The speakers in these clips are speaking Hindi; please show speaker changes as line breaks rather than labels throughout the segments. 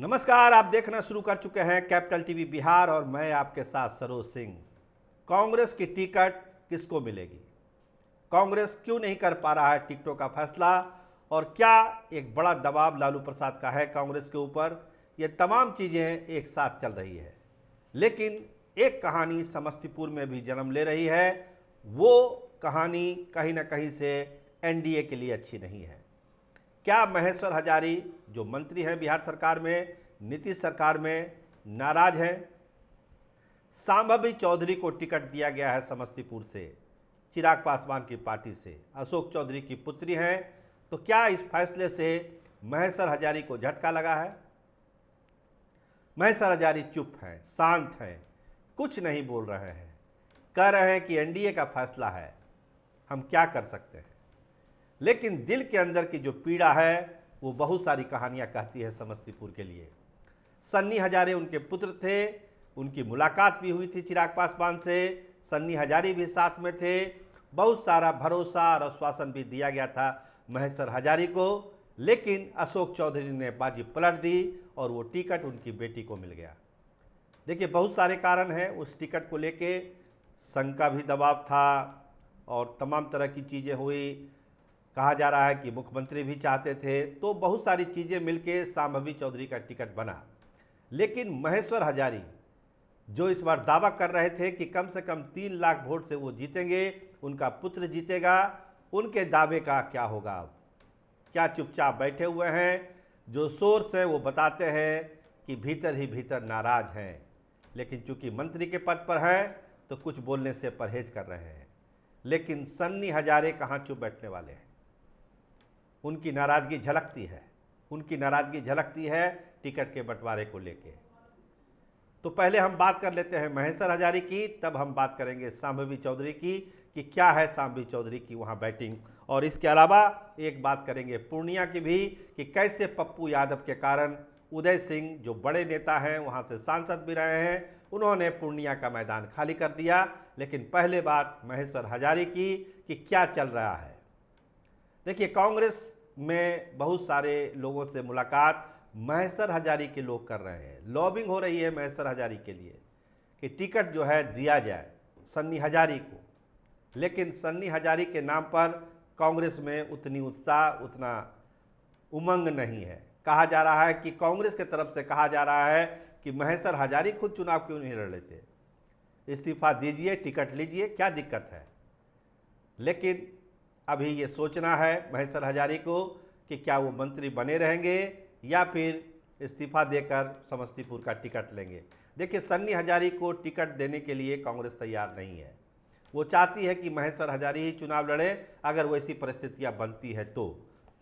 नमस्कार, आप देखना शुरू कर चुके हैं कैपिटल टीवी बिहार और मैं आपके साथ सरोज सिंह। कांग्रेस की टिकट किसको मिलेगी? कांग्रेस क्यों नहीं कर पा रहा है टिकटों का फैसला और क्या एक बड़ा दबाव लालू प्रसाद का है कांग्रेस के ऊपर? ये तमाम चीज़ें एक साथ चल रही है, लेकिन एक कहानी समस्तीपुर में भी जन्म ले रही है। वो कहानी कहीं ना कहीं से एनडीए के लिए अच्छी नहीं है। क्या महेश्वर हजारी जो मंत्री हैं बिहार सरकार में, नीतीश सरकार में, नाराज हैं? सांभवी चौधरी को टिकट दिया गया है समस्तीपुर से, चिराग पासवान की पार्टी से, अशोक चौधरी की पुत्री हैं। तो क्या इस फैसले से महेश्वर हजारी को झटका लगा है? महेश्वर हजारी चुप हैं, शांत हैं, कुछ नहीं बोल रहे हैं, कह रहे हैं कि एनडीए का फैसला है, हम क्या कर सकते हैं। लेकिन दिल के अंदर की जो पीड़ा है वो बहुत सारी कहानियां कहती है समस्तीपुर के लिए। सन्नी हजारे उनके पुत्र थे, उनकी मुलाकात भी हुई थी चिराग पासवान से, सन्नी हजारी भी साथ में थे, बहुत सारा भरोसा और आश्वासन भी दिया गया था महेश्वर हजारी को। लेकिन अशोक चौधरी ने बाजी पलट दी और वो टिकट उनकी बेटी को मिल गया। देखिए, बहुत सारे कारण हैं उस टिकट को लेके, संघ का भी दबाव था और तमाम तरह की चीज़ें हुई। कहा जा रहा है कि मुख्यमंत्री भी चाहते थे, तो बहुत सारी चीज़ें मिलके सांभवी चौधरी का टिकट बना। लेकिन महेश्वर हजारी जो इस बार दावा कर रहे थे कि कम से कम 3 लाख वोट से वो जीतेंगे, उनका पुत्र जीतेगा, उनके दावे का क्या होगा? अब क्या चुपचाप बैठे हुए हैं? जो सोर्स है वो बताते हैं कि भीतर ही भीतर नाराज हैं, लेकिन चूंकि मंत्री के पद पर हैं तो कुछ बोलने से परहेज कर रहे हैं। लेकिन सन्नी हजारे कहाँ चुप बैठने वाले हैं? उनकी नाराज़गी झलकती है, उनकी नाराज़गी झलकती है टिकट के बंटवारे को लेके। तो पहले हम बात कर लेते हैं महेश्वर हजारी की, तब हम बात करेंगे सांभवी चौधरी की कि क्या है सांभवी चौधरी की वहाँ बैटिंग। और इसके अलावा एक बात करेंगे पूर्णिया की भी कि कैसे पप्पू यादव के कारण उदय सिंह जो बड़े नेता हैं, वहाँ से सांसद भी रहे हैं, उन्होंने पूर्णिया का मैदान खाली कर दिया। लेकिन पहले बात महेश्वर हजारी की कि क्या चल रहा है। देखिए, कांग्रेस में बहुत सारे लोगों से मुलाकात महेश्वर हजारी के लोग कर रहे हैं, लॉबिंग हो रही है महेश्वर हजारी के लिए कि टिकट जो है दिया जाए सन्नी हजारी को। लेकिन सन्नी हजारी के नाम पर कांग्रेस में उतनी उत्साह, उतना उमंग नहीं है। कहा जा रहा है कि कांग्रेस के तरफ से कहा जा रहा है कि महेश्वर हजारी खुद चुनाव क्यों नहीं लड़ लेते, इस्तीफा दीजिए, टिकट लीजिए, क्या दिक्कत है। लेकिन अभी ये सोचना है महेश्वर हजारी को कि क्या वो मंत्री बने रहेंगे या फिर इस्तीफा देकर समस्तीपुर का टिकट लेंगे। देखिए, सन्नी हजारी को टिकट देने के लिए कांग्रेस तैयार नहीं है। वो चाहती है कि महेश्वर हजारी ही चुनाव लड़े अगर वैसी परिस्थितियां बनती है तो।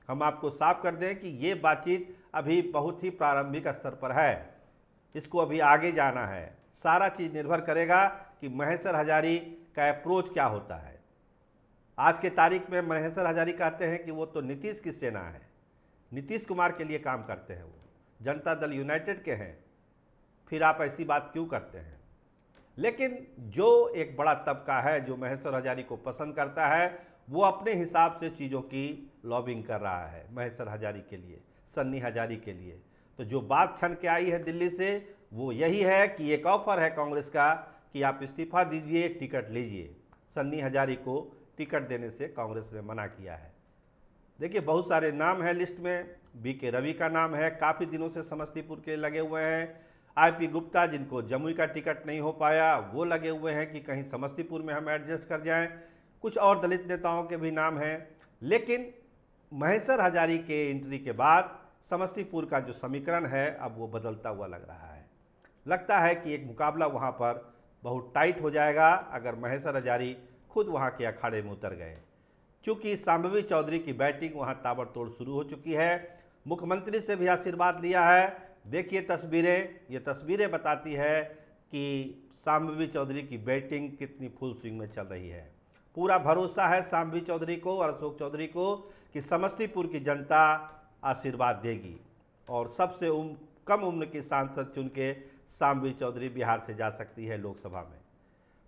हम आपको साफ कर दें कि ये बातचीत अभी बहुत ही प्रारंभिक स्तर पर है, इसको अभी आगे जाना है। सारा चीज़ निर्भर करेगा कि महेश्वर हजारी का अप्रोच क्या होता है। आज के तारीख में महेश्वर हजारी कहते हैं कि वो तो नीतीश की सेना है, नीतीश कुमार के लिए काम करते हैं, वो जनता दल यूनाइटेड के हैं, फिर आप ऐसी बात क्यों करते हैं। लेकिन जो एक बड़ा तबका है जो महेश्वर हजारी को पसंद करता है, वो अपने हिसाब से चीज़ों की लॉबिंग कर रहा है महेश्वर हजारी के लिए, सन्नी हजारी के लिए। तो जो बात छन के आई है दिल्ली से वो यही है कि एक ऑफर है कांग्रेस का कि आप इस्तीफा दीजिए, टिकट लीजिए। सन्नी हजारी को टिकट देने से कांग्रेस ने मना किया है। देखिए, बहुत सारे नाम हैं लिस्ट में। बीके रवि का नाम है, काफ़ी दिनों से समस्तीपुर के लगे हुए हैं। आईपी गुप्ता, जिनको जमुई का टिकट नहीं हो पाया, वो लगे हुए हैं कि कहीं समस्तीपुर में हम एडजस्ट कर जाएं। कुछ और दलित नेताओं के भी नाम हैं। लेकिन महेश्वर हजारी के एंट्री के बाद समस्तीपुर का जो समीकरण है अब वो बदलता हुआ लग रहा है। लगता है कि एक मुकाबला वहाँ पर बहुत टाइट हो जाएगा अगर महेश्वर हजारी खुद वहाँ के अखाड़े में उतर गए। क्योंकि सांभवी चौधरी की बैटिंग वहाँ ताबड़तोड़ शुरू हो चुकी है, मुख्यमंत्री से भी आशीर्वाद लिया है। देखिए तस्वीरें, ये तस्वीरें बताती है कि सांभवी चौधरी की बैटिंग कितनी फुल स्विंग में चल रही है। पूरा भरोसा है सांभवी चौधरी को और अशोक चौधरी को कि समस्तीपुर की जनता आशीर्वाद देगी और सबसे कम उम्र की सांसद चुन के सांभवी चौधरी बिहार से जा सकती है लोकसभा में।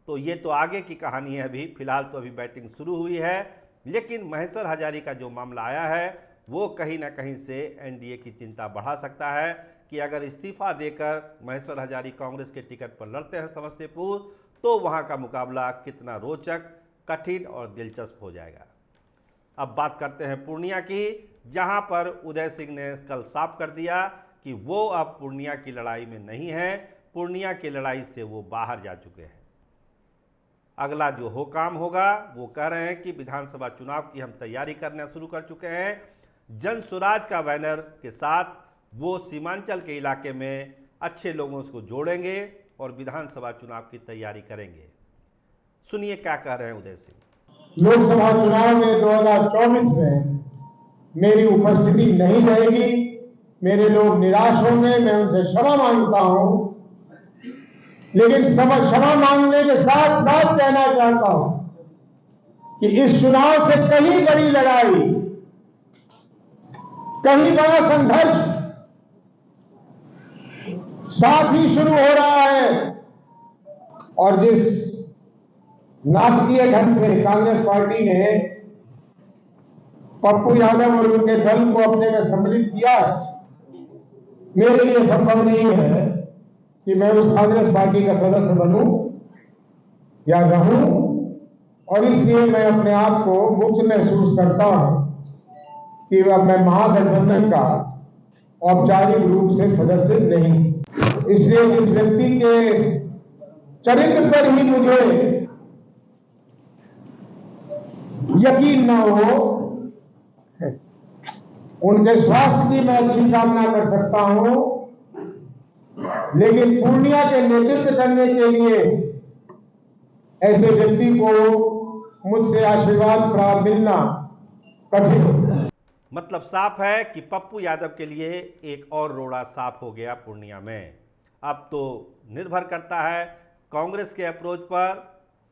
तो ये तो आगे की कहानी है, अभी फिलहाल तो अभी बैटिंग शुरू हुई है। लेकिन महेश्वर हजारी का जो मामला आया है वो कहीं ना कहीं से एनडीए की चिंता बढ़ा सकता है कि अगर इस्तीफा देकर महेश्वर हजारी कांग्रेस के टिकट पर लड़ते हैं समस्तीपुर, तो वहां का मुकाबला कितना रोचक, कठिन और दिलचस्प हो जाएगा। अब बात करते हैं पूर्णिया की, जहां पर उदय सिंह ने कल साफ कर दिया कि वो अब पूर्णिया की लड़ाई में नहीं है, पूर्णिया की लड़ाई से वो बाहर जा चुके हैं। अगला जो हो काम होगा, वो कह रहे हैं कि विधानसभा चुनाव की हम तैयारी करना शुरू कर चुके हैं। जन स्वराज का बैनर के साथ वो सीमांचल के इलाके में अच्छे लोगों को जोड़ेंगे और विधानसभा चुनाव की तैयारी करेंगे। सुनिए क्या कह रहे हैं उदय सिंह।
लोकसभा चुनाव में 2024 में मेरी उपस्थिति नहीं रहेगी, मेरे लोग निराश होंगे, मैं उनसे क्षमा मांगता हूं। लेकिन क्षमा मांगने के साथ साथ कहना चाहता हूं कि इस चुनाव से कहीं बड़ी लड़ाई, कहीं बड़ा संघर्ष साथ ही शुरू हो रहा है। और जिस नाटकीय ढंग से कांग्रेस पार्टी ने पप्पू यादव और उनके दल को अपने में सम्मिलित किया, मेरे लिए संभव नहीं है कि मैं उस कांग्रेस पार्टी का सदस्य बनूं या रहूं, और इसलिए मैं अपने आप को मुक्त महसूस करता हूं कि अब मैं महागठबंधन का औपचारिक रूप से सदस्य नहीं। इसलिए जिस व्यक्ति के चरित्र पर ही मुझे यकीन न हो, उनके स्वास्थ्य की मैं अच्छी कामना कर सकता हूं, लेकिन पूर्णिया के नेतृत्व करने के लिए ऐसे व्यक्ति को मुझसे आशीर्वाद प्राप्त मिलना कठिन है।
मतलब साफ है कि पप्पू यादव के लिए एक और रोड़ा साफ हो गया पूर्णिया में। अब तो निर्भर करता है कांग्रेस के अप्रोच पर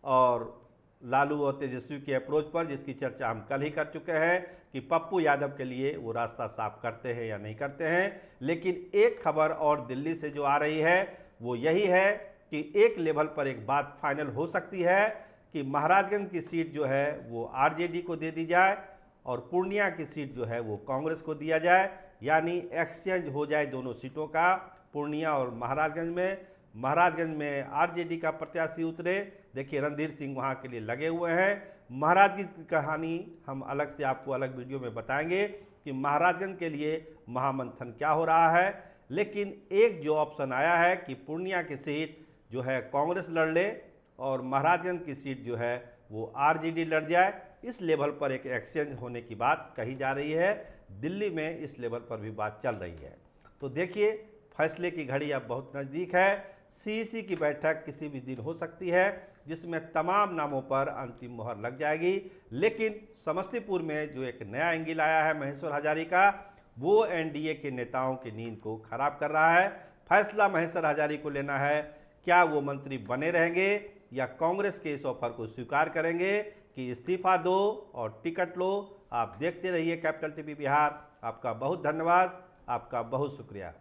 और लालू और तेजस्वी के अप्रोच पर, जिसकी चर्चा हम कल ही कर चुके हैं कि पप्पू यादव के लिए वो रास्ता साफ करते हैं या नहीं करते हैं। लेकिन एक खबर और दिल्ली से जो आ रही है वो यही है कि एक लेवल पर एक बात फाइनल हो सकती है कि महाराजगंज की सीट जो है वो आरजेडी को दे दी जाए और पूर्णिया की सीट जो है वो कांग्रेस को दिया जाए, यानी एक्सचेंज हो जाए दोनों सीटों का, पूर्णिया और महाराजगंज में। महाराजगंज में आरजेडी का प्रत्याशी उतरे। देखिए रणधीर सिंह वहाँ के लिए लगे हुए हैं। महाराजगंज की कहानी हम अलग से आपको अलग वीडियो में बताएंगे कि महाराजगंज के लिए महामंथन क्या हो रहा है। लेकिन एक जो ऑप्शन आया है कि पूर्णिया की सीट जो है कांग्रेस लड़ ले और महाराजगंज की सीट जो है वो आरजेडी लड़ जाए, इस लेवल पर एक एक्सचेंज होने की बात कही जा रही है। दिल्ली में इस लेवल पर भी बात चल रही है। तो देखिए फैसले की घड़ी अब बहुत नज़दीक है। सीईसी की बैठक किसी भी दिन हो सकती है, जिसमें तमाम नामों पर अंतिम मुहर लग जाएगी। लेकिन समस्तीपुर में जो एक नया एंगल आया है महेश्वर हजारी का, वो एनडीए के नेताओं की नींद को खराब कर रहा है। फैसला महेश्वर हजारी को लेना है, क्या वो मंत्री बने रहेंगे या कांग्रेस के इस ऑफर को स्वीकार करेंगे कि इस्तीफा दो और टिकट लो। आप देखते रहिए कैपिटल टीवी बिहार। आपका बहुत धन्यवाद, आपका बहुत शुक्रिया।